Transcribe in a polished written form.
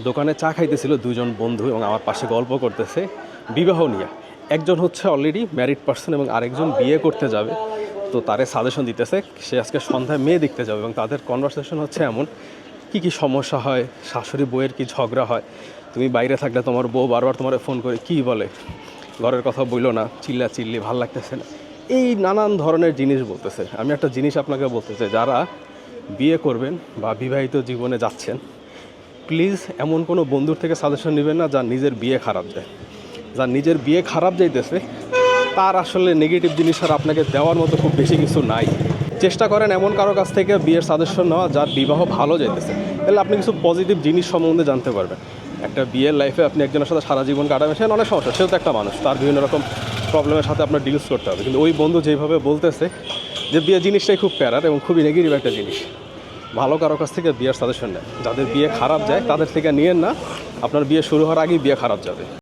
দোকানে চা খাইতেছিল দুজন বন্ধু এবং আমার পাশে গল্প করতেছে বিবাহ নিয়ে। একজন হচ্ছে অলরেডি ম্যারিড পার্সন এবং আরেকজন বিয়ে করতে যাবে, তো তারে সাজেশন দিতেছে। সে আজকে সন্ধ্যায় মেয়ে দেখতে যাবে এবং তাদের কনভারসেশন হচ্ছে এমন কি সমস্যা হয়, শাশুড়ি বউয়ের কি ঝগড়া হয়, তুমি বাইরে থাকলে তোমার বউ বারবার তোমার ফোন করে কি বলে, ঘরের কথা বইলো না, চিল্লি ভাল লাগতেছে না, এই নানান ধরনের জিনিস বলতেছে। আমি একটা জিনিস আপনাকে বলতে চাই, যারা বিয়ে করবেন বা বিবাহিত জীবনে যাচ্ছেন, প্লিজ এমন কোনো বন্ধুর থেকে সাজেশন নেবেন না যার নিজের বিয়ে খারাপ যায়। যার নিজের বিয়ে খারাপ যাইতেছে তার আসলে নেগেটিভ জিনিস আর আপনাকে দেওয়ার মতো খুব বেশি কিছু নাই। চেষ্টা করেন এমন কারো কাছ থেকে বিয়ের সাজেশন নেওয়া যার বিবাহ ভালো যাইতেছে, তাহলে আপনি কিছু পজিটিভ জিনিস সম্বন্ধে জানতে পারবেন। একটা বিয়ের লাইফে আপনি একজনের সাথে সারা জীবন কাটাবেন, সে অনেক সমস্যা, সেও তো একটা মানুষ, তার বিভিন্ন রকম প্রবলেমের সাথে আপনার ডিলস করতে হবে। কিন্তু ওই বন্ধু যেভাবে বলতেছে যে বিয়ে জিনিসটাই খুব প্যারার এবং খুবই নেগেটিভ একটা জিনিস, ভালো কারো কাছ থেকে বিয়ের সাজেশন নেন। যাদের বিয়ে খারাপ যায় তাদের থেকে নিয়েন না, আপনার বিয়ে শুরু হওয়ার আগেই বিয়ে খারাপ যাবে।